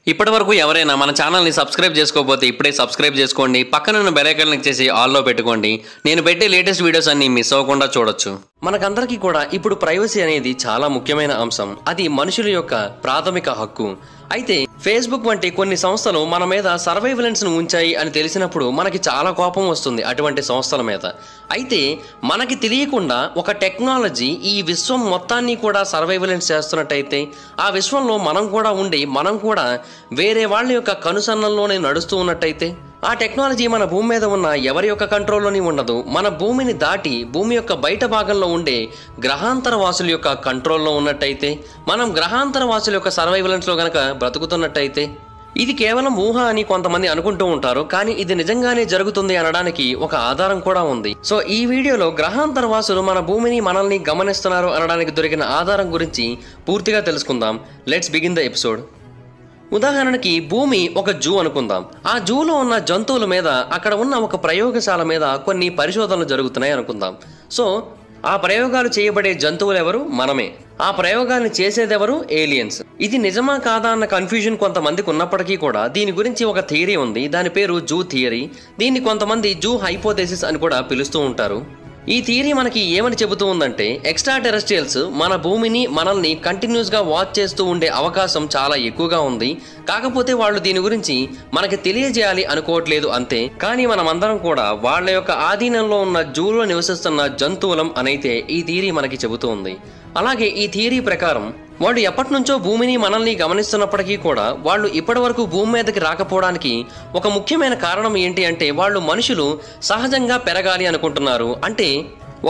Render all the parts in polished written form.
ఇప్పటివరకు ఎవరైనా మన ఛానల్ని సబ్స్క్రైబ్ చేసుకోకపోతే ఇప్పుడే సబ్స్క్రైబ్ చేసుకోండి. పక్కనున్న బెల్ ఐకాన్ క్లిక్ చేసి ఆల్లో పెట్టుకోండి. నేను పెట్టే లేటెస్ట్ వీడియోస్ అన్ని మిస్ అవ్వకుండా చూడొచ్చు. మనకందరికీ కూడా ఇప్పుడు ప్రైవసీ అనేది చాలా ముఖ్యమైన అంశం. అది మనుషుల యొక్క ప్రాథమిక హక్కు. అయితే ఫేస్బుక్ వంటి కొన్ని సంస్థలు మన మీద సర్వైలెన్స్ ను ఉంచాయి అని తెలిసినప్పుడు మనకి చాలా కోపం వస్తుంది అటువంటి సంస్థల మీద. అయితే మనకి తెలియకుండా ఒక టెక్నాలజీ ఈ విశ్వం మొత్తాన్ని కూడా సర్వైలెన్స్ చేస్తున్నట్టయితే, ఆ విశ్వంలో మనం కూడా ఉండి మనం కూడా వేరే వాళ్ళ యొక్క కనుసన్నల్లోనే నడుస్తూ ఉన్నట్టయితే, ఆ టెక్నాలజీ మన భూమి మీద ఉన్న ఎవరి యొక్క కంట్రోల్లోని ఉండదు. మన భూమిని దాటి భూమి యొక్క బయట భాగంలో ఉండే గ్రహాంతర వాసుల యొక్క కంట్రోల్లో ఉన్నట్టయితే, మనం గ్రహాంతర వాసుల యొక్క సర్వైలెన్స్లో గనక బ్రతుకుతున్నట్టయితే, ఇది కేవలం ఊహ అని కొంతమంది అనుకుంటూ ఉంటారు. కానీ ఇది నిజంగానే జరుగుతుంది అనడానికి ఒక ఆధారం కూడా ఉంది. సో ఈ వీడియోలో గ్రహాంతర వాసులు మన భూమిని మనల్ని గమనిస్తున్నారు అనడానికి దొరికిన ఆధారం గురించి పూర్తిగా తెలుసుకుందాం. Let's begin the episode. ఉదాహరణకి భూమి ఒక జూ అనుకుందాం. ఆ జూలో ఉన్న జంతువుల మీద, అక్కడ ఉన్న ఒక ప్రయోగశాల మీద కొన్ని పరిశోధనలు జరుగుతున్నాయి అనుకుందాం. సో ఆ ప్రయోగాలు చేయబడే జంతువులు ఎవరు? మనమే. ఆ ప్రయోగాన్ని చేసేదెవరు? ఏలియన్స్. ఇది నిజమా కాదా అన్న కన్ఫ్యూజన్ కొంతమందికి ఉన్నప్పటికీ కూడా దీని గురించి ఒక థియరీ ఉంది. దాని పేరు జూ థియరీ. దీన్ని కొంతమంది జూ హైపోథెసిస్ అని కూడా పిలుస్తూ ఉంటారు. ఈ థియరీ మనకి ఏమని చెబుతూ ఉందంటే, ఎక్స్ట్రా టెరెస్ట్రియల్స్ మన భూమిని మనల్ని కంటిన్యూస్గా వాచ్ చేస్తూ ఉండే అవకాశం చాలా ఎక్కువగా ఉంది. కాకపోతే వాళ్ళు దీని గురించి మనకి తెలియజేయాలి అనుకోవట్లేదు అంతే. కానీ మనమందరం కూడా వాళ్ళ యొక్క ఆధీనంలో ఉన్న జూలో నివసిస్తున్న జంతువులం అనైతే ఈ థియరీ మనకి చెబుతూ ఉంది. అలాగే ఈ థియరీ ప్రకారం వాళ్ళు ఎప్పటి నుంచో భూమిని మనల్ని గమనిస్తున్నప్పటికీ కూడా వాళ్ళు ఇప్పటి వరకు భూమి మీదకి రాకపోవడానికి ఒక ముఖ్యమైన కారణం ఏంటి అంటే, వాళ్ళు మనుషులు సహజంగా పెరగాలి అనుకుంటున్నారు. అంటే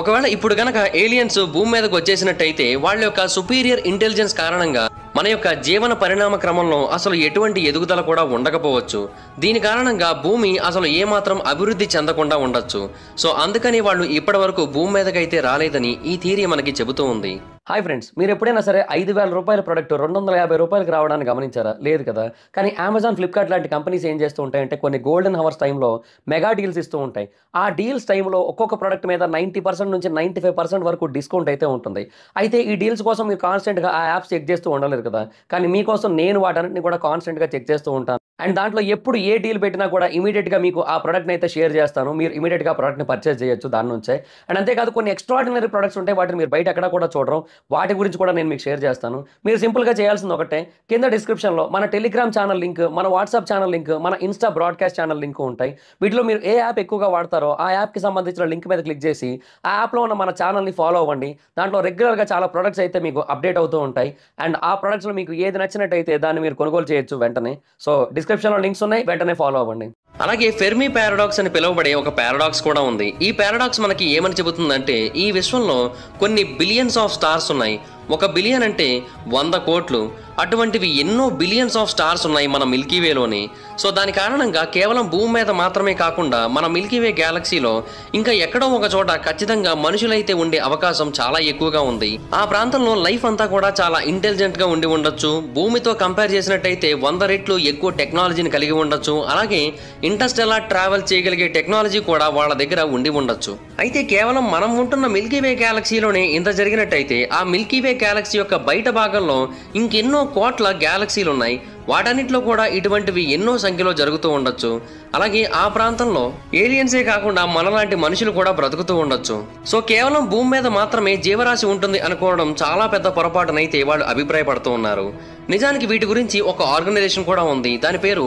ఒకవేళ ఇప్పుడు గనక ఏలియన్స్ భూమి మీదకి వచ్చేసినట్టయితే వాళ్ళ యొక్క సుపీరియర్ ఇంటెలిజెన్స్ కారణంగా మన యొక్క జీవన పరిణామ క్రమంలో అసలు ఎటువంటి ఎదుగుదల కూడా ఉండకపోవచ్చు. దీని కారణంగా భూమి అసలు ఏమాత్రం అభివృద్ధి చెందకుండా ఉండొచ్చు. సో అందుకని వాళ్ళు ఇప్పటి వరకు భూమి మీదకైతే రాలేదని ఈ థియరీ మనకి చెబుతూ ఉంది. హాయ్ ఫ్రెండ్స్, మీరు ఎప్పుడైనా సరే 5,000 రూపాయల ప్రోడక్ట్ 250 రూపాయలకి రావడానికి గమనించారా? లేదు కదా. కానీ అమెజాన్, ఫ్లిప్కార్ట్ లాంటి కంపెనీస్ ఏం చేస్తూ ఉంటాయంటే, కొన్ని గోల్డెన్ హవర్స్ టైంలో మెగా డీల్స్ ఇస్తూ ఉంటాయి. ఆ డీల్స్ టైంలో ఒక్కొక్క ప్రోడక్ట్ మీద 90% నుంచి 95% వరకు డిస్కౌంట్ అయితే ఉంటుంది. అయితే ఈ డీల్స్ కోసం మీరు కాన్స్టెంట్గా ఆ యాప్స్ చెక్ చేస్తూ ఉండలేరు కదా. కానీ మీకోసం నేను వాటన్నిటిని కూడా కాన్స్టెంట్గా చెక్ చేస్తూ ఉంటాను. అండ్ దాంట్లో ఎప్పుడు ఏ డీల్ పెట్టినా కూడా ఇమీడియట్గా మీకు ఆ ప్రోడక్ట్ని అయితే షేర్ చేస్తాను. మీరు ఇమీడియట్గా ఆ ప్రోడక్ట్ని పర్చేస్ చేయొచ్చు దాని నుంచే. అండ్ అంతేకాదు, కొన్ని ఎక్స్ట్రాడినరీ ప్రొడక్ట్స్ ఉంటాయి, వాటిని మీరు బయట ఎక్కడ కూడా చూడరు. వాటి గురించి కూడా నేను మీకు షేర్ చేస్తాను. మీరు సింపుల్గా చేయాల్సింది ఒకటే, కింద డిస్క్రిప్షన్లో మన టెలిగ్రామ్ ఛానల్ లింక్, మన వాట్సాప్ ఛానల్ లింక్, మన ఇన్స్టా బ్రాడ్కాస్ట్ ఛానల్ లింక్ ఉంటాయి. వీటిలో మీరు ఏ యాప్ ఎక్కువగా వాడతారో ఆ యాప్కి సంబంధించిన లింక్ మీద క్లిక్ చేసి ఆ యాప్లో ఉన్న మన ఛానల్ని ఫాలో అవ్వండి. దాంట్లో రెగ్యులర్గా చాలా ప్రొడక్ట్స్ అయితే మీకు అప్డేట్ అవుతూ ఉంటాయి. అండ్ ఆ ప్రొడక్ట్స్లో మీకు ఏది నచ్చినట్టయితే దాన్ని మీరు కొనుగోలు చేయొచ్చు వెంటనే. సో డిస్క్రిప్షన్లో లింక్స్ ఉన్నాయి, వెంటనే ఫాలో అవ్వండి. అలాగే ఫెర్మి పారాడాక్స్ అని పిలువబడే ఒక పారాడాక్స్ కూడా ఉంది. ఈ పారాడాక్స్ మనకి ఏమని చెబుతుందంటే, ఈ విశ్వంలో కొన్ని బిలియన్స్ ఆఫ్ స్టార్స్ ఉన్నాయి. 1 బిలియన్ అంటే 100 కోట్లు. అటువంటివి ఎన్నో బిలియన్స్ ఆఫ్ స్టార్స్ ఉన్నాయి మన మిల్కీవేలోని. సో దాని కారణంగా కేవలం భూమి మీద మాత్రమే కాకుండా మన మిల్కీవే గ్యాలక్సీలో ఇంకా ఎక్కడో ఒక చోట ఖచ్చితంగా మనుషులైతే ఉండే అవకాశం చాలా ఎక్కువగా ఉంది. ఆ ప్రాంతంలో లైఫ్ అంతా కూడా చాలా ఇంటెలిజెంట్గా ఉండి ఉండొచ్చు. భూమితో కంపేర్ చేసినట్టయితే 100 రెట్లు ఎక్కువ టెక్నాలజీని కలిగి ఉండొచ్చు. అలాగే ఇంటర్స్టెల్లార్ ట్రావెల్ చేయగలిగే టెక్నాలజీ కూడా వాళ్ళ దగ్గర ఉండి ఉండొచ్చు. అయితే కేవలం మనం ఉంటున్న మిల్కీవే గ్యాలక్సీలోనే ఇంత జరిగినట్టయితే, ఆ మిల్కీవే గ్యాలక్సీ యొక్క బయట భాగంలో ఇంకెన్నో కోట్ల గ్యాలక్సీలు ఉన్నాయి. వాటన్నిటిలో కూడా ఇటువంటివి ఎన్నో సంఖ్యలో జరుగుతూ ఉండొచ్చు. అలాగే ఆ ప్రాంతంలో ఏలియన్సే కాకుండా మనలాంటి మనుషులు కూడా బ్రతుకుతూ ఉండొచ్చు. సో కేవలం భూమి మీద మాత్రమే జీవరాశి ఉంటుంది అనుకోవడం చాలా పెద్ద పొరపాటునైతే వాళ్ళు అభిప్రాయపడుతూ ఉన్నారు. నిజానికి వీటి గురించి ఒక ఆర్గనైజేషన్ కూడా ఉంది. దాని పేరు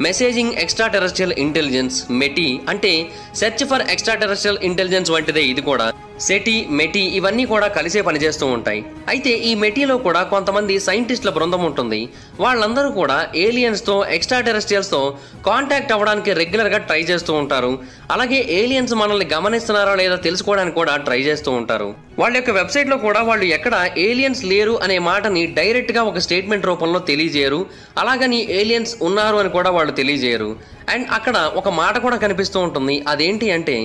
messaging extra terrestrial intelligence, METI. అంటే search for extra terrestrial intelligence వంటిదే ఇది కూడా. సెటి, మెటీ ఇవన్నీ కూడా కలిసే పనిచేస్తూ ఉంటాయి. అయితే ఈ మెటీలో కూడా కొంతమంది సైంటిస్టుల బృందం ఉంటుంది. వాళ్ళందరూ కూడా ఏలియన్స్తో, ఎక్స్ట్రా టెరెస్ట్రియల్స్తో కాంటాక్ట్ అవ్వడానికి రెగ్యులర్గా ట్రై చేస్తూ ఉంటారు. అలాగే ఏలియన్స్ మనల్ని గమనిస్తున్నారా లేదా తెలుసుకోవడానికి కూడా ట్రై చేస్తూ ఉంటారు. వాళ్ళ యొక్క వెబ్సైట్లో కూడా వాళ్ళు ఎక్కడ ఏలియన్స్ లేరు అనే మాటని డైరెక్ట్గా ఒక స్టేట్మెంట్ రూపంలో తెలియజేయరు. అలాగని ఏలియన్స్ ఉన్నారు అని కూడా వాళ్ళు తెలియజేయరు. అండ్ అక్కడ ఒక మాట కూడా కనిపిస్తూ ఉంటుంది. అదేంటి అంటే,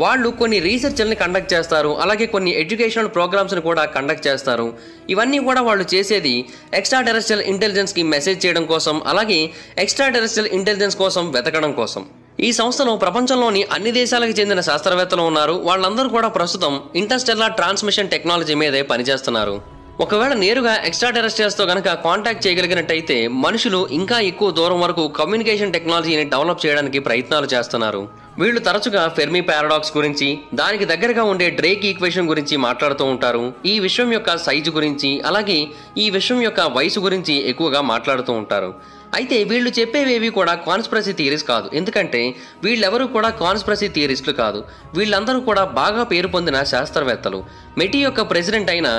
వాళ్ళు కొన్ని రీసెర్చ్ని కండక్ట్ చేస్తారు. అలాగే కొన్ని ఎడ్యుకేషనల్ ప్రోగ్రామ్స్ని కూడా కండక్ట్ చేస్తారు. ఇవన్నీ కూడా వాళ్ళు చేసేది ఎక్స్ట్రా టెరెస్ట్రియల్ ఇంటెలిజెన్స్కి మెసేజ్ చేయడం కోసం, అలాగే ఎక్స్ట్రా టెరెస్ట్రియల్ ఇంటెలిజెన్స్ కోసం వెతకడం కోసం. ఈ సంస్థలో ప్రపంచంలోని అన్ని దేశాలకు చెందిన శాస్త్రవేత్తలు ఉన్నారు. వాళ్ళందరూ కూడా ప్రస్తుతం ఇంటర్స్టెల్లార్ ట్రాన్స్మిషన్ టెక్నాలజీ మీదే పనిచేస్తున్నారు. ఒకవేళ నేరుగా ఎక్స్ట్రా టెరెస్ట్రియల్స్ తో గనక కాంటాక్ట్ చేయగలిగినట్టయితే మనుషులు ఇంకా ఎక్కువ దూరం వరకు కమ్యూనికేషన్ టెక్నాలజీని డెవలప్ చేయడానికి ప్రయత్నాలు చేస్తున్నారు. వీళ్ళు తరచుగా ఫెర్మి పారాడాక్స్ గురించి, దానికి దగ్గరగా ఉండే డ్రేక్ ఈక్వేషన్ గురించి మాట్లాడుతూ ఉంటారు. ఈ విశ్వం యొక్క సైజు గురించి, అలాగే ఈ విశ్వం యొక్క వయసు గురించి ఎక్కువగా మాట్లాడుతూ ఉంటారు. అయితే వీళ్ళు చెప్పేవేవి కూడా కాన్స్పిరసీ థియరీస్ కాదు. ఎందుకంటే వీళ్ళెవరూ కూడా కాన్స్పిరసీ థియరిస్టులు కాదు. వీళ్ళందరూ కూడా బాగా పేరు పొందిన శాస్త్రవేత్తలు. మెటీ యొక్క ప్రెసిడెంట్ అయిన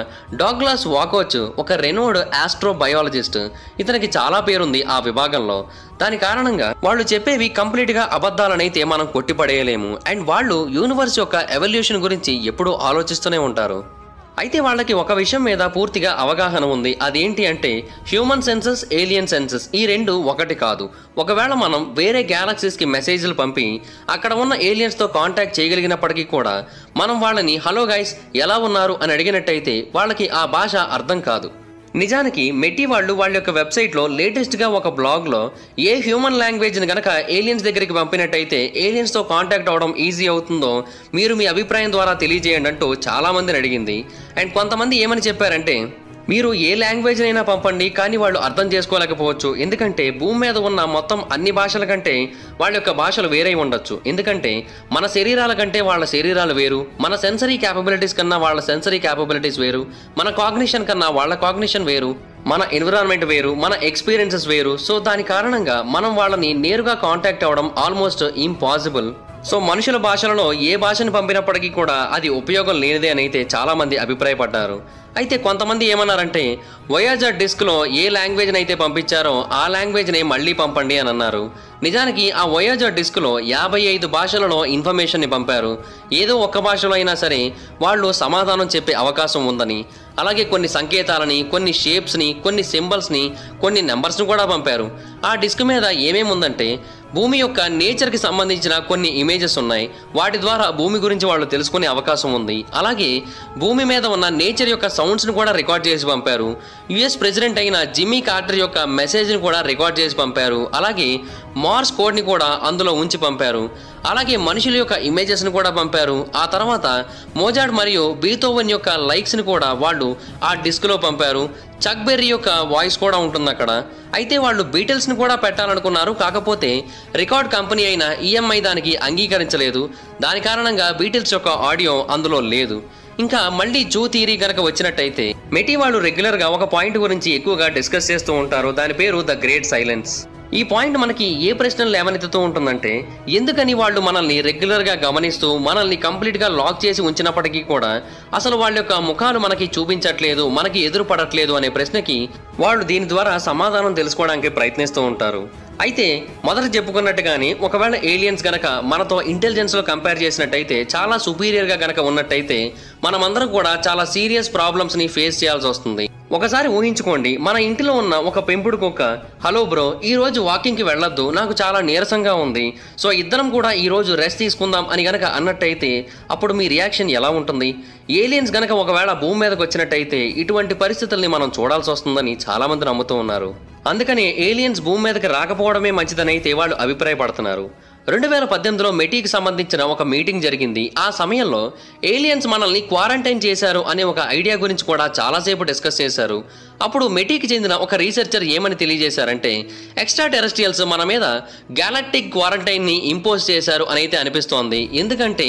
డాగ్లాస్ వాకోచ్ ఒక రెనోడ్ ఆస్ట్రోబయాలజిస్ట్. ఇతనికి చాలా పేరుంది ఆ విభాగంలో. దాని కారణంగా వాళ్ళు చెప్పేవి కంప్లీట్ గా అబద్ధాలనైతే మనం కొట్టిపడేయలేము. అండ్ వాళ్ళు యూనివర్స్ యొక్క ఎవల్యూషన్ గురించి ఎప్పుడూ ఆలోచిస్తూనే ఉంటారు. అయితే వాళ్ళకి ఒక విషయం మీద పూర్తిగా అవగాహన ఉంది. అదేంటి అంటే హ్యూమన్ సెన్సెస్, ఏలియన్ సెన్సెస్ ఈ రెండు ఒకటి కాదు. ఒకవేళ మనం వేరే గ్యాలక్సీస్కి మెసేజ్లు పంపి అక్కడ ఉన్న ఏలియన్స్తో కాంటాక్ట్ చేయగలిగినప్పటికీ కూడా మనం వాళ్ళని హలో గైస్ ఎలా ఉన్నారు అని అడిగినట్టయితే వాళ్ళకి ఆ భాష అర్థం కాదు. నిజానికి మెటీ వాళ్ళు వాళ్ళ యొక్క వెబ్సైట్లో లేటెస్ట్గా ఒక బ్లాగ్లో ఏ హ్యూమన్ లాంగ్వేజ్ని గనక ఏలియన్స్ దగ్గరికి పంపినట్టయితే ఏలియన్స్తో కాంటాక్ట్ అవ్వడం ఈజీ అవుతుందో మీరు మీ అభిప్రాయం ద్వారా తెలియజేయండి అంటూ చాలామందిని అడిగింది. అండ్ కొంతమంది ఏమని చెప్పారంటే మీరు ఏ లాంగ్వేజ్ అయినా పంపండి, కానీ వాళ్ళు అర్థం చేసుకోలేకపోవచ్చు. ఎందుకంటే భూమి మీద ఉన్న మొత్తం అన్ని భాషల కంటే వాళ్ళ యొక్క భాషలు వేరే ఉండొచ్చు. ఎందుకంటే మన శరీరాల కంటే వాళ్ళ శరీరాలు వేరు, మన సెన్సరీ క్యాపబిలిటీస్ కన్నా వాళ్ళ సెన్సరీ క్యాపబిలిటీస్ వేరు, మన కాగ్నిషన్ కన్నా వాళ్ళ కాగ్నిషన్ వేరు, మన ఎన్విరాన్మెంట్ వేరు, మన ఎక్స్పీరియన్సెస్ వేరు. సో దాని కారణంగా మనం వాళ్ళని నేరుగా కాంటాక్ట్ అవ్వడం ఆల్మోస్ట్ ఇంపాసిబుల్. సో మనుషుల భాషలలో ఏ భాషను పంపినప్పటికీ కూడా అది ఉపయోగం లేనిదే అని అయితే చాలామంది అభిప్రాయపడ్డారు. అయితే కొంతమంది ఏమన్నారంటే వయాజర్ డిస్క్లో ఏ లాంగ్వేజ్ని అయితే పంపించారో ఆ లాంగ్వేజ్ని మళ్ళీ పంపండి అని అన్నారు. నిజానికి ఆ వయాజర్ డిస్క్లో 55 భాషలలో ఇన్ఫర్మేషన్ని పంపారు. ఏదో ఒక్క భాషలో అయినా సరే వాళ్ళు సమాధానం చెప్పే అవకాశం ఉందని, అలాగే కొన్ని సంకేతాలని, కొన్ని షేప్స్ని, కొన్ని సింబల్స్ని, కొన్ని నెంబర్స్ని కూడా పంపారు. ఆ డిస్క్ మీద ఏమేమి ఉందంటే భూమి యొక్క నేచర్కి సంబంధించిన కొన్ని ఇమేజెస్ ఉన్నాయి. వాటి ద్వారా భూమి గురించి వాళ్ళు తెలుసుకునే అవకాశం ఉంది. అలాగే భూమి మీద ఉన్న నేచర్ యొక్క సౌండ్స్ని కూడా రికార్డ్ చేసి పంపారు. యుఎస్ ప్రెసిడెంట్ అయిన జిమ్మీ కార్టర్ యొక్క మెసేజ్ని కూడా రికార్డ్ చేసి పంపారు. అలాగే మార్స్ కోడ్ని కూడా అందులో ఉంచి పంపారు. అలాగే మనుషుల యొక్క ఇమేజెస్ని కూడా పంపారు. ఆ తర్వాత మోజార్ట్ మరియు బీథోవెన్ యొక్క లైక్స్ని కూడా వాళ్ళు ఆ డిస్క్లో పంపారు. చక్ బెర్రీ యొక్క వాయిస్ కూడా ఉంటుంది అక్కడ. అయితే వాళ్ళు బీటిల్స్ని కూడా పెట్టాలనుకున్నారు, కాకపోతే రికార్డ్ కంపెనీ అయిన ఈఎంఐ దానికి అంగీకరించలేదు. దాని కారణంగా బీటిల్స్ యొక్క ఆడియో అందులో లేదు. ఇంకా మళ్ళీ జూ థియరీ కనుక వచ్చినట్టయితే మెటీ వాళ్ళు రెగ్యులర్గా ఒక పాయింట్ గురించి ఎక్కువగా డిస్కస్ చేస్తూ ఉంటారు. దాని పేరు ద గ్రేట్ సైలెన్స్. ఈ పాయింట్ మనకి ఏ ప్రశ్నలు లేవనెత్తుతూ ఉంటుందంటే ఎందుకని వాళ్ళు మనల్ని రెగ్యులర్గా గమనిస్తూ మనల్ని కంప్లీట్గా లాక్ చేసి ఉంచినప్పటికీ కూడా అసలు వాళ్ళ యొక్క ముఖాలు మనకి చూపించట్లేదు, మనకి ఎదురుపడట్లేదు అనే ప్రశ్నకి వాళ్ళు దీని ద్వారా సమాధానం తెలుసుకోవడానికి ప్రయత్నిస్తూ ఉంటారు. అయితే మొదట చెప్పుకున్నట్టుగానే ఒకవేళ ఏలియన్స్ గనక మనతో ఇంటెలిజెన్స్లో కంపేర్ చేసినట్టయితే చాలా సుపీరియర్గా గనక ఉన్నట్టయితే మనమందరం కూడా చాలా సీరియస్ ప్రాబ్లమ్స్ని ఫేస్ చేయాల్సి వస్తుంది. ఒకసారి ఊహించుకోండి, మన ఇంటిలో ఉన్న ఒక పెంపుడు కుక్క హలో బ్రో ఈ రోజు వాకింగ్కి వెళ్ళొద్దు, నాకు చాలా నీరసంగా ఉంది, సో ఇద్దరం కూడా ఈ రోజు రెస్ట్ తీసుకుందాం అని గనక అన్నట్టయితే అప్పుడు మీ రియాక్షన్ ఎలా ఉంటుంది? ఏలియన్స్ గనక ఒకవేళ భూమి మీదకి వచ్చినట్టయితే ఇటువంటి పరిస్థితుల్ని మనం చూడాల్సి వస్తుందని చాలామంది నమ్ముతూ ఉన్నారు. అందుకని ఏలియన్స్ భూమి మీదకి రాకపోవడమే మంచిదని అయితే వాళ్ళు అభిప్రాయపడుతున్నారు. 2018లో మెటీకి సంబంధించిన ఒక మీటింగ్ జరిగింది. ఆ సమయంలో ఏలియన్స్ మనల్ని క్వారంటైన్ చేశారు అనే ఒక ఐడియా గురించి కూడా చాలాసేపు డిస్కస్ చేశారు. అప్పుడు మెటీకి చెందిన ఒక రీసెర్చర్ ఏమని తెలియజేశారంటే ఎక్స్ట్రా టెరెస్ట్రియల్స్ మన మీద గ్యాలక్టిక్ క్వారంటైన్ని ఇంపోజ్ చేశారు అని అయితే అనిపిస్తోంది. ఎందుకంటే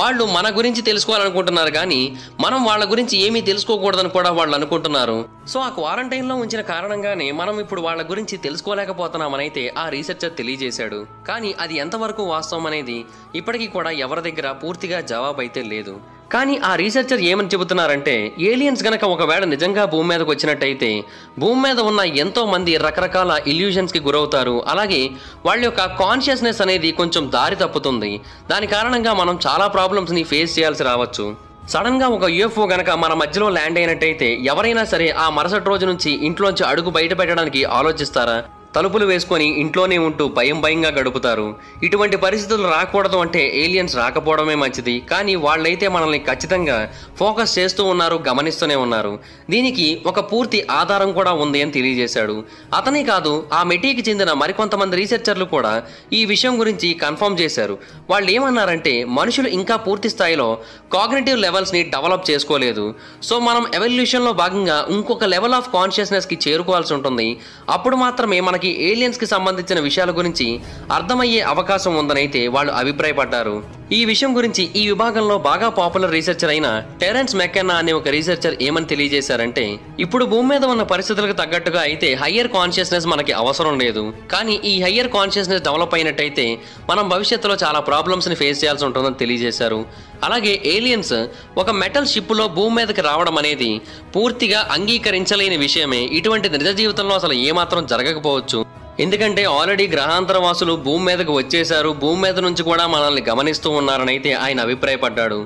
వాళ్ళు మన గురించి తెలుసుకోవాలనుకుంటున్నారు, కానీ మనం వాళ్ళ గురించి ఏమీ తెలుసుకోకూడదని కూడా వాళ్ళు అనుకుంటున్నారు. సో ఆ క్వారంటైన్లో ఉంచిన కారణంగానే మనం ఇప్పుడు వాళ్ళ గురించి తెలుసుకోలేకపోతున్నామని అయితే ఆ రీసెర్చర్ తెలియజేశాడు. కానీ అది ఎంతవరకు వాస్తవం అనేది ఇప్పటికీ కూడా ఎవరి దగ్గర పూర్తిగా జవాబు అయితే లేదు. కానీ ఆ రీసెర్చర్ ఏమని చెబుతున్నారంటే ఏలియన్స్ గనక ఒకవేళ నిజంగా భూమి మీదకి వచ్చినట్టయితే భూమి మీద ఉన్న ఎంతో మంది రకరకాల ఇల్యూషన్స్కి గురవుతారు. అలాగే వాళ్ళ యొక్క కాన్షియస్నెస్ అనేది కొంచెం దారి తప్పుతుంది. దాని కారణంగా మనం చాలా ప్రాబ్లమ్స్ని ఫేస్ చేయాల్సి రావచ్చు. సడన్గా ఒక యూఎఫ్ఓ గనక మన మధ్యలో ల్యాండ్ అయినట్టయితే ఎవరైనా సరే ఆ మరుసటి రోజు నుంచి ఇంట్లోంచి అడుగు బయట పెట్టడానికి ఆలోచిస్తారా? తలుపులు వేసుకొని ఇంట్లోనే ఉంటూ భయంగా గడుపుతారు. ఇటువంటి పరిస్థితులు రాకూడదు అంటే ఏలియన్స్ రాకపోవడమే మంచిది. కానీ వాళ్ళైతే మనల్ని ఖచ్చితంగా ఫోకస్ చేస్తూ ఉన్నారు, గమనిస్తూనే ఉన్నారు. దీనికి ఒక పూర్తి ఆధారం కూడా ఉంది అని తెలియజేశాడు. అతనే కాదు, ఆ మెటీకి చెందిన మరికొంతమంది రీసెర్చర్లు కూడా ఈ విషయం గురించి కన్ఫర్మ్ చేశారు. వాళ్ళు ఏమన్నారంటే మనుషులు ఇంకా పూర్తి స్థాయిలో కాగ్నిటివ్ లెవెల్స్ని డెవలప్ చేసుకోలేదు. సో మనం ఎవల్యూషన్లో భాగంగా ఇంకొక లెవెల్ ఆఫ్ కాన్షియస్నెస్కి చేరుకోవాల్సి ఉంటుంది. అప్పుడు మాత్రమే మనకి ఏలియన్స్కి సంబంధించిన విషయాల గురించి అర్థమయ్యే అవకాశం ఉందనైతే వాళ్ళు అభిప్రాయపడ్డారు. ఈ విషయం గురించి ఈ విభాగంలో బాగా పాపులర్ రీసెర్చర్ అయిన టెరెన్స్ మెకెన్నా అనే ఒక రీసెర్చర్ ఏమని తెలియజేశారంటే, ఇప్పుడు భూమి మీద ఉన్న పరిస్థితులకు తగ్గట్టుగా అయితే హయ్యర్ కాన్షియస్నెస్ మనకి అవసరం లేదు. కానీ ఈ హయ్యర్ కాన్షియస్నెస్ డెవలప్ అయినట్టయితే మనం భవిష్యత్తులో చాలా ప్రాబ్లమ్స్ని ఫేస్ చేయాల్సి ఉంటుందని తెలియజేశారు. అలాగే ఏలియన్స్ ఒక మెటల్ షిప్లో భూమి మీదకి రావడం అనేది పూర్తిగా అంగీకరించలేని విషయమే. ఇటువంటి నిజ జీవితంలో అసలు ఏమాత్రం జరగకపోవచ్చు. ఎందుకంటే ఆల్రెడీ గ్రహాంతర వాసులు భూమి మీదకు వచ్చేశారు, భూమి మీద నుంచి కూడా మనల్ని గమనిస్తూ ఉన్నారని అయితే ఆయన అభిప్రాయపడ్డాడు.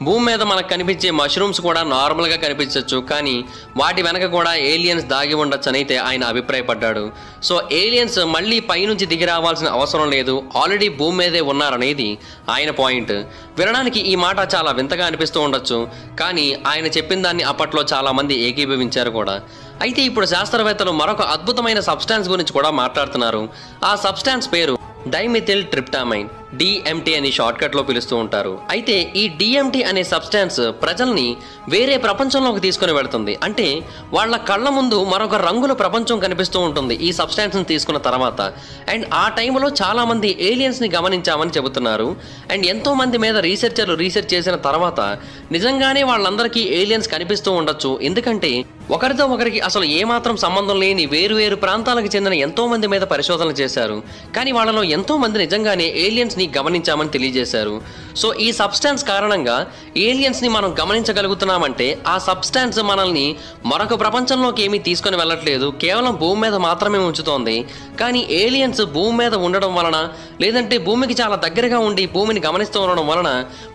భూమి మీద మనకు కనిపించే మష్రూమ్స్ కూడా నార్మల్గా కనిపించవచ్చు, కానీ వాటి వెనక కూడా ఏలియన్స్ దాగి ఉండొచ్చు అని అయితే ఆయన అభిప్రాయపడ్డాడు. సో ఏలియన్స్ మళ్ళీ పైనుంచి దిగి రావాల్సిన అవసరం లేదు, ఆల్రెడీ భూమి మీదే ఉన్నారనేది ఆయన పాయింట్. వినడానికి ఈ మాట చాలా వింతగా అనిపిస్తూ ఉండొచ్చు, కానీ ఆయన చెప్పిన దాన్ని అప్పట్లో చాలా మంది ఏకీభవించారు కూడా. అయితే ఇప్పుడు శాస్త్రవేత్తలు మరొక అద్భుతమైన సబ్స్టాన్స్ గురించి కూడా మాట్లాడుతున్నారు. ఆ సబ్స్టాన్స్ పేరు డైమిథిల్ ట్రిప్టామైన్, DMT అని షార్ట్కట్లో పిలుస్తూ ఉంటారు. అయితే ఈ DMT అనే సబ్స్టాన్స్ ప్రజల్ని వేరే ప్రపంచంలోకి తీసుకుని వెళుతుంది. అంటే వాళ్ళ కళ్ళ ముందు మరొక రంగుల ప్రపంచం కనిపిస్తూ ఉంటుంది ఈ సబ్స్టాన్స్ని తీసుకున్న తర్వాత. అండ్ ఆ టైంలో చాలామంది ఏలియన్స్ని గమనించామని చెబుతున్నారు. అండ్ ఎంతోమంది మీద రీసెర్చర్లు రీసెర్చ్ చేసిన తర్వాత నిజంగానే వాళ్ళందరికీ ఏలియన్స్ కనిపిస్తూ ఉండొచ్చు. ఎందుకంటే ఒకరితో ఒకరికి అసలు ఏమాత్రం సంబంధం లేని వేరు ప్రాంతాలకు చెందిన ఎంతోమంది మీద పరిశోధనలు చేశారు. కానీ వాళ్ళలో ఎంతోమంది నిజంగానే ఏలియన్స్ని గమనించామని తెలియజేశారు. సో ఈ సబ్స్టాన్స్ కారణంగా ఏలియన్స్ని మనం గమనించగలుగుతున్నామంటే ఆ సబ్స్టాన్స్ మనల్ని మరొక ప్రపంచంలోకి ఏమీ తీసుకొని వెళ్ళట్లేదు, కేవలం భూమి మీద మాత్రమే ఉంచుతోంది. కానీ ఏలియన్స్ భూమి మీద ఉండడం వలన, లేదంటే భూమికి చాలా దగ్గరగా ఉండి భూమిని గమనిస్తూ ఉండడం వలన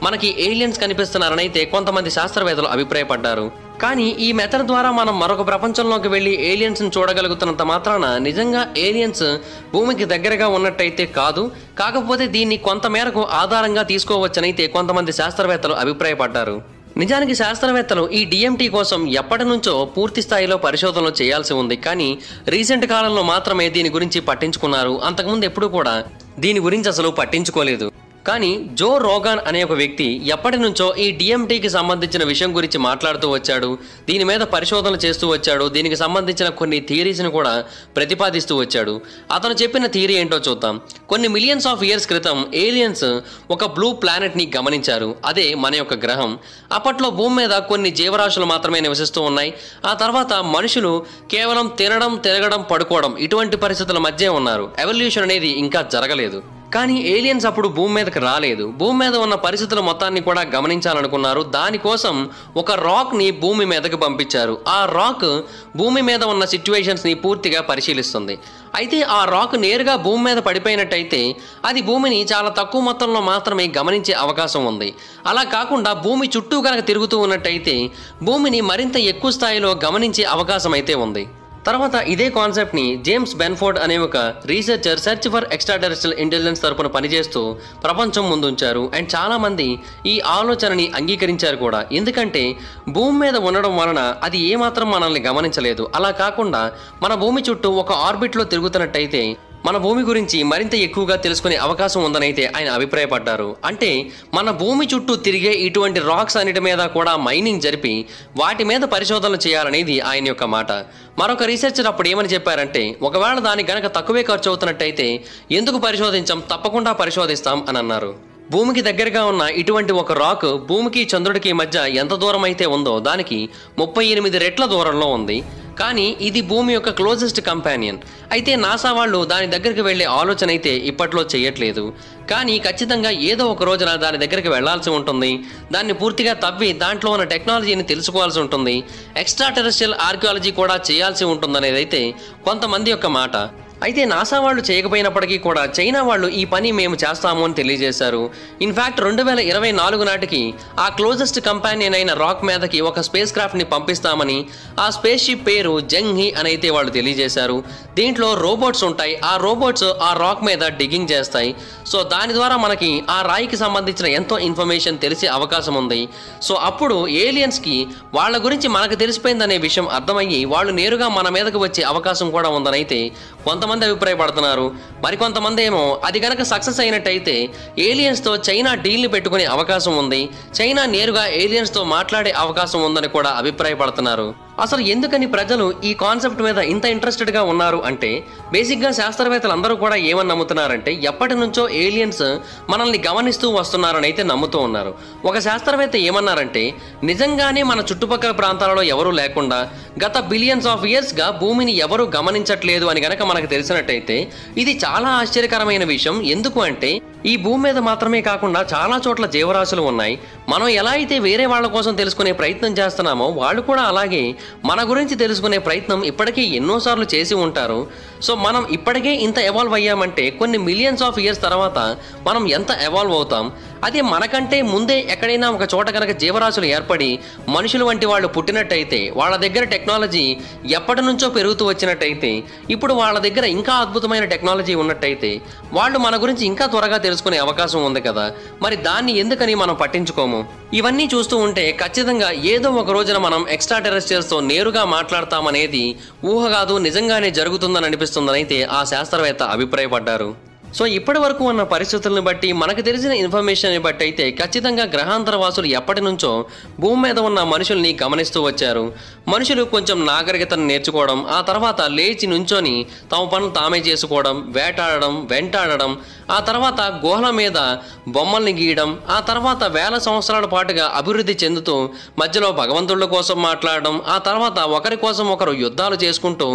మనకి ఏలియన్స్ కనిపిస్తున్నారని అయితే కొంతమంది శాస్త్రవేత్తలు అభిప్రాయపడ్డారు. కానీ ఈ మెథడ్ ద్వారా మనం మరొక ప్రపంచంలోకి వెళ్ళి ఏలియన్స్ని చూడగలుగుతున్నంత మాత్రాన నిజంగా ఏలియన్స్ భూమికి దగ్గరగా ఉన్నట్టయితే కాదు. కాకపోతే దీన్ని కొంతమేరకు ఆధారంగా తీసుకోవచ్చనైతే కొంతమంది శాస్త్రవేత్తలు అభిప్రాయపడ్డారు. నిజానికి శాస్త్రవేత్తలు ఈ DMT కోసం ఎప్పటి నుంచో పూర్తి స్థాయిలో పరిశోధనలు చేయాల్సి ఉంది. కానీ రీసెంట్ కాలంలో మాత్రమే దీని గురించి పట్టించుకున్నారు. అంతకుముందు ఎప్పుడూ కూడా దీని గురించి అసలు పట్టించుకోలేదు. కానీ జో రోగాన్ అనే ఒక వ్యక్తి ఎప్పటి నుంచో ఈ DMTకి సంబంధించిన విషయం గురించి మాట్లాడుతూ వచ్చాడు, దీని మీద పరిశోధనలు చేస్తూ వచ్చాడు, దీనికి సంబంధించిన కొన్ని థియరీస్ని కూడా ప్రతిపాదిస్తూ వచ్చాడు. అతను చెప్పిన థియరీ ఏంటో చూద్దాం. కొన్ని మిలియన్స్ ఆఫ్ ఇయర్స్ క్రితం ఏలియన్స్ ఒక బ్లూ ప్లానెట్ని గమనించారు, అదే మన యొక్క గ్రహం. అప్పట్లో భూమి మీద కొన్ని జీవరాశులు మాత్రమే నివసిస్తూ ఉన్నాయి. ఆ తర్వాత మనుషులు కేవలం తినడం, తిరగడం, పడుకోవడం ఇటువంటి పరిస్థితుల మధ్య ఉన్నారు. ఎవల్యూషన్ అనేది ఇంకా జరగలేదు. కానీ ఏలియన్స్ అప్పుడు భూమి మీదకి రాలేదు. భూమి మీద ఉన్న పరిస్థితుల మొత్తాన్ని కూడా గమనించాలనుకున్నారు. దానికోసం ఒక రాక్ని భూమి మీదకి పంపించారు. ఆ రాక్ భూమి మీద ఉన్న సిచ్యువేషన్స్ని పూర్తిగా పరిశీలిస్తుంది. అయితే ఆ రాక్ నేరుగా భూమి మీద పడిపోయినట్టయితే అది భూమిని చాలా తక్కువ మొత్తంలో మాత్రమే గమనించే అవకాశం ఉంది. అలా కాకుండా భూమి చుట్టూ కనుక తిరుగుతూ ఉన్నట్టయితే భూమిని మరింత ఎక్కువ స్థాయిలో గమనించే అవకాశం అయితే ఉంది. తర్వాత ఇదే కాన్సెప్ట్ని జేమ్స్ బెన్ఫోర్డ్ అనే ఒక రీసెర్చర్ సెర్చ్ ఫర్ ఎక్స్ట్రాటెరెస్ట్రియల్ ఇంటెలిజెన్స్ తరపున పనిచేస్తూ ప్రపంచం ముందుంచారు. అండ్ చాలామంది ఈ ఆలోచనని అంగీకరించారు కూడా. ఎందుకంటే భూమి మీద ఉండడం వలన అది ఏమాత్రం మనల్ని గమనించలేదు. అలా కాకుండా మన భూమి చుట్టూ ఒక ఆర్బిట్లో తిరుగుతున్నట్టయితే మన భూమి గురించి మరింత ఎక్కువగా తెలుసుకునే అవకాశం ఉందనైతే ఆయన అభిప్రాయపడ్డారు. అంటే మన భూమి చుట్టూ తిరిగే ఇటువంటి రాక్స్ అన్నిటి మీద కూడా మైనింగ్ జరిపి వాటి మీద పరిశోధనలు చేయాలనేది ఆయన యొక్క మాట. మరొక రీసెర్చర్ అప్పుడు ఏమని చెప్పారంటే, ఒకవేళ దానికి గనక తక్కువే ఖర్చు అవుతున్నట్టయితే ఎందుకు పరిశోధించాం, తప్పకుండా పరిశోధిస్తాం అని అన్నారు. భూమికి దగ్గరగా ఉన్న ఇటువంటి ఒక రాక్ భూమికి చంద్రుడికి మధ్య ఎంత దూరం అయితే ఉందో దానికి 38 రెట్ల దూరంలో ఉంది. కానీ ఇది భూమి యొక్క క్లోజెస్ట్ కంపానియన్. అయితే నాసా వాళ్ళు దాని దగ్గరికి వెళ్లే ఆలోచన అయితే ఇప్పట్లో చేయట్లేదు. కానీ ఖచ్చితంగా ఏదో ఒక రోజున దాని దగ్గరికి వెళ్లాల్సి ఉంటుంది. దాన్ని పూర్తిగా తవ్వి దాంట్లో ఉన్న టెక్నాలజీని తెలుసుకోవాల్సి ఉంటుంది. ఎక్స్ట్రా టెరెస్ట్రియల్ ఆర్కియాలజీ కూడా చేయాల్సి ఉంటుందనేది అయితే కొంతమంది యొక్క మాట. అయితే నాసా వాళ్ళు చేయకపోయినప్పటికీ కూడా చైనా వాళ్ళు ఈ పని మేము చేస్తాము అని తెలియజేశారు. ఇన్ఫ్యాక్ట్ 2024 నాటికి ఆ క్లోజెస్ట్ కంపానియన్ అయిన రాక్ మీదకి ఒక స్పేస్ క్రాఫ్ట్ని పంపిస్తామని, ఆ స్పేస్ షిప్ పేరు జంగ్ హీ అని అయితే వాళ్ళు తెలియజేశారు. దీంట్లో రోబోట్స్ ఉంటాయి. ఆ రోబోట్స్ ఆ రాక్ మీద డిగ్గింగ్ చేస్తాయి. సో దాని ద్వారా మనకి ఆ రాయికి సంబంధించిన ఎంతో ఇన్ఫర్మేషన్ తెలిసే అవకాశం ఉంది. సో అప్పుడు ఏలియన్స్కి వాళ్ళ గురించి మనకు తెలిసిపోయిందనే విషయం అర్థమయ్యి వాళ్ళు నేరుగా మన మీదకి వచ్చే అవకాశం కూడా ఉందని అయితే కొంతమంది అభిప్రాయపడుతున్నారు. మరికొంతమంది ఏమో అది కనుక సక్సెస్ అయినట్టయితే ఏలియన్స్తో చైనా డీల్ని పెట్టుకునే అవకాశం ఉంది, చైనా నేరుగా ఏలియన్స్తో మాట్లాడే అవకాశం ఉందని కూడా అభిప్రాయపడుతున్నారు. అసలు ఎందుకని ప్రజలు ఈ కాన్సెప్ట్ మీద ఇంత ఇంట్రెస్టెడ్గా ఉన్నారు అంటే, బేసిక్గా శాస్త్రవేత్తలు అందరూ కూడా ఏమని నమ్ముతున్నారంటే, ఎప్పటి నుంచో ఏలియన్స్ మనల్ని గమనిస్తూ వస్తున్నారని అయితే నమ్ముతూ ఉన్నారు. ఒక శాస్త్రవేత్త ఏమన్నారంటే, నిజంగానే మన చుట్టుపక్కల ప్రాంతాలలో ఎవరూ లేకుండా గత బిలియన్స్ ఆఫ్ ఇయర్స్గా భూమిని ఎవరూ గమనించట్లేదు అని గనక మనకు తెలిసినట్టయితే ఇది చాలా ఆశ్చర్యకరమైన విషయం. ఎందుకు అంటే ఈ భూమి మీద మాత్రమే కాకుండా చాలా చోట్ల జీవరాశులు ఉన్నాయి. మనం ఎలా అయితే వేరే వాళ్ళ కోసం తెలుసుకునే ప్రయత్నం చేస్తున్నామో వాళ్ళు కూడా అలాగే మన గురించి తెలుసుకునే ప్రయత్నం ఇప్పటికీ ఎన్నోసార్లు చేసి ఉంటారు. సో మనం ఇప్పటికే ఇంత ఎవాల్వ్ అయ్యామంటే కొన్ని మిలియన్స్ ఆఫ్ ఇయర్స్ తర్వాత మనం ఎంత ఎవాల్వ్ అవుతాం. అదే మనకంటే ముందే ఎక్కడైనా ఒక చోట కనుక జీవరాశులు ఏర్పడి మనుషులు వంటి వాళ్ళు పుట్టినట్టయితే, వాళ్ళ దగ్గర టెక్నాలజీ ఎప్పటి నుంచో పెరుగుతూ వచ్చినట్టయితే, ఇప్పుడు వాళ్ళ దగ్గర ఇంకా అద్భుతమైన టెక్నాలజీ ఉన్నట్టయితే వాళ్ళు మన గురించి ఇంకా త్వరగా తెలుసుకునే అవకాశం ఉంది కదా. మరి దాన్ని ఎందుకని మనం పట్టించుకోము? ఇవన్నీ చూస్తూ ఉంటే ఖచ్చితంగా ఏదో ఒక రోజున మనం ఎక్స్ట్రా టెరెస్ట్రియల్స్తో నేరుగా మాట్లాడతామనేది ఊహ కాదు, నిజంగానే జరుగుతుందని అనిపిస్తుందని అయితే ఆ శాస్త్రవేత్త అభిప్రాయపడ్డారు. సో ఇప్పటి వరకు ఉన్న పరిస్థితులను బట్టి, మనకు తెలిసిన ఇన్ఫర్మేషన్ బట్టి అయితే ఖచ్చితంగా గ్రహాంతర వాసులు ఎప్పటి నుంచో భూమి మీద ఉన్న మనుషుల్ని గమనిస్తూ వచ్చారు. మనుషులు కొంచెం నాగరికతను నేర్చుకోవడం, ఆ తర్వాత లేచి నుంచొని తమ పనులు తామే చేసుకోవడం, వేటాడడం, వెంటాడడం, ఆ తర్వాత గుహల మీద బొమ్మల్ని గీయడం, ఆ తర్వాత వేల సంవత్సరాల పాటుగా అభివృద్ధి చెందుతూ మధ్యలో భగవంతుళ్ళ కోసం మాట్లాడడం, ఆ తర్వాత ఒకరి కోసం ఒకరు యుద్ధాలు చేసుకుంటూ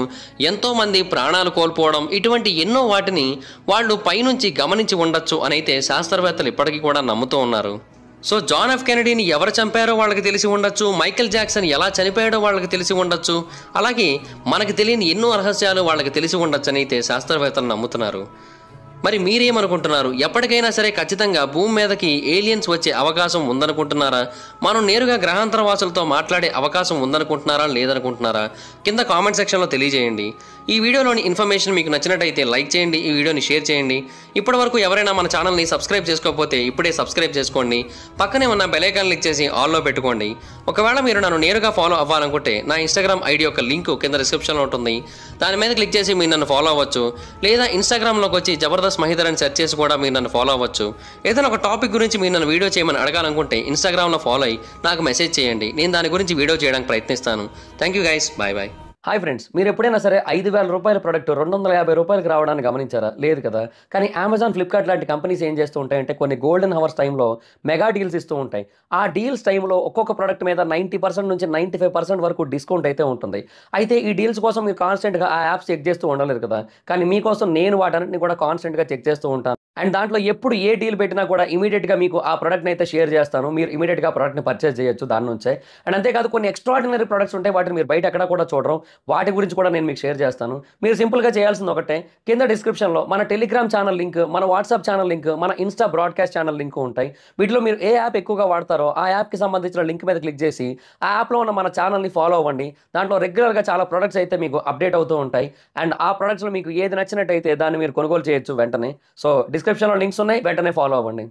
ఎంతోమంది ప్రాణాలు కోల్పోవడం, ఇటువంటి ఎన్నో వాటిని వాళ్ళు పైనుంచి గమనించి ఉండొచ్చు అని అయితే శాస్త్రవేత్తలు ఇప్పటికీ కూడా నమ్ముతూ ఉన్నారు. సో జాన్ ఎఫ్ కెనడీని ఎవరు చంపారో వాళ్ళకి తెలిసి ఉండొచ్చు, మైకేల్ జాక్సన్ ఎలా చనిపోయాడో వాళ్ళకి తెలిసి ఉండొచ్చు, అలాగే మనకు తెలియని ఎన్నో రహస్యాలు వాళ్ళకి తెలిసి ఉండొచ్చు అని అయితే శాస్త్రవేత్తలు నమ్ముతున్నారు. మరి మీరేమనుకుంటున్నారు? ఎప్పటికైనా సరే ఖచ్చితంగా భూమి మీదకి ఏలియన్స్ వచ్చే అవకాశం ఉందనుకుంటున్నారా? మనం నేరుగా గ్రహాంతర వాసులతో మాట్లాడే అవకాశం ఉందనుకుంటున్నారా, లేదనుకుంటున్నారా? కింద కామెంట్ సెక్షన్లో తెలియజేయండి. ఈ వీడియోలోని ఇన్ఫర్మేషన్ మీకు నచ్చినట్టయితే లైక్ చేయండి, ఈ వీడియోని షేర్ చేయండి. ఇప్పటివరకు ఎవరైనా మన ఛానల్ని సబ్స్క్రైబ్ చేసుకోకపోతే ఇప్పుడే సబ్స్క్రైబ్ చేసుకోండి. పక్కనే ఉన్న బెల్ ఐకాన్ క్లిక్ చేసి ఆల్లో పెట్టుకోండి. ఒకవేళ మీరు నన్ను నేరుగా ఫాలో అవ్వాలనుకుంటే నా ఇన్స్టాగ్రామ్ ఐడి యొక్క లింక్ కింద డిస్క్రిప్షన్లో ఉంటుంది. దాని మీద క్లిక్ చేసి మీరు నన్ను ఫాలో అవ్వచ్చు. లేదా ఇన్స్టాగ్రామ్లోకి వచ్చి జబర్దస్త్ మహీధర్ అని సెర్చ్ చేసి కూడా మీరు నన్ను ఫాలో అవ్వచ్చు. ఏదైనా ఒక టాపిక్ గురించి మీరు నన్ను వీడియో చేయమని అడగాలనుకుంటే ఇన్స్టాగ్రామ్లో ఫాలో అయ్యి నాకు మెసేజ్ చేయండి. నేను దాని గురించి వీడియో చేయడానికి ప్రయత్నిస్తాను. Thank you guys, bye bye. Hi friends, మీరు ఎప్పుడైనా సరే 5,000 రూపాయల ప్రొడక్ట్ 250 రూపాయలకి రావడానికి గమనించారా? లేదు కదా. కానీ అమెజాన్, ఫ్లిప్కార్ట్ లాంటి కంపెనీస్ ఏం చేస్తూ ఉంటాయంటే కొన్ని గోల్డెన్ హవర్స్ టైంలో మెగా డీల్స్ ఇస్తూ ఉంటాయి. ఆ డీల్స్ టైంలో ఒక్కొక్క ప్రొడక్ట్ మీద 90% నుంచి 95% వరకు డిస్కౌంట్ అయితే ఉంటుంది. అయితే ఈ డీల్స్ కోసం మీరు కాన్స్టెంట్గా ఆ యాప్స్ చెక్ చేస్తూ ఉండలేరు కదా. కానీ మీకోసం నేను వాటన్నిటిని కూడా కాన్స్టెంట్గా చెక్ చేస్తూ ఉంటాను. అండ్ దాంట్లో ఎప్పుడు ఏ డీల్ పెట్టినా కూడా ఇమీడియట్గా మీకు ఆ ప్రొడక్ట్ని అయితే షేర్ చేస్తాను. మీరు ఇమీడియట్గా ప్రొడక్ట్ని పర్చేస్ చేయొచ్చు దాని నుంచే. అండ్ అంతేకాదు కొన్ని ఎక్స్ట్రాడినరీ ప్రొడక్ట్స్ ఉంటాయి, వాటిని మీరు బయట ఎక్కడ కూడా చూడరు. వాటి గురించి కూడా నేను మీకు షేర్ చేస్తాను. మీరు సింపుల్గా చేయాల్సింది ఒకటే, కింద డిస్క్రిప్షన్లో మన టెలిగ్రామ్ ఛానల్ లింక్, మన వాట్సాప్ ఛానల్ లింక్, మన ఇన్స్టా బ్రాడ్కాస్ట్ ఛానల్ లింక్ ఉంటాయి. వీటిలో మీరు ఏ యాప్ ఎక్కువగా వాడతారో ఆ యాప్కి సంబంధించిన లింక్ మీద క్లిక్ చేసి ఆ యాప్లో ఉన్న మన ఛానల్ని ఫాలో అవ్వండి. దాంట్లో రెగ్యులర్గా చాలా ప్రొడక్ట్స్ అయితే మీకు అప్డేట్ అవుతూ ఉంటాయి. అండ్ ఆ ప్రొడక్ట్స్లో మీకు ఏది నచ్చినట్టయితే దాన్ని మీరు కొనుగోలు చేయొచ్చు వెంటనే. సో డిస్క్రిప్షన్లో లింక్స్ ఉన్నాయి, వెంటనే ఫాలో అవ్వండి.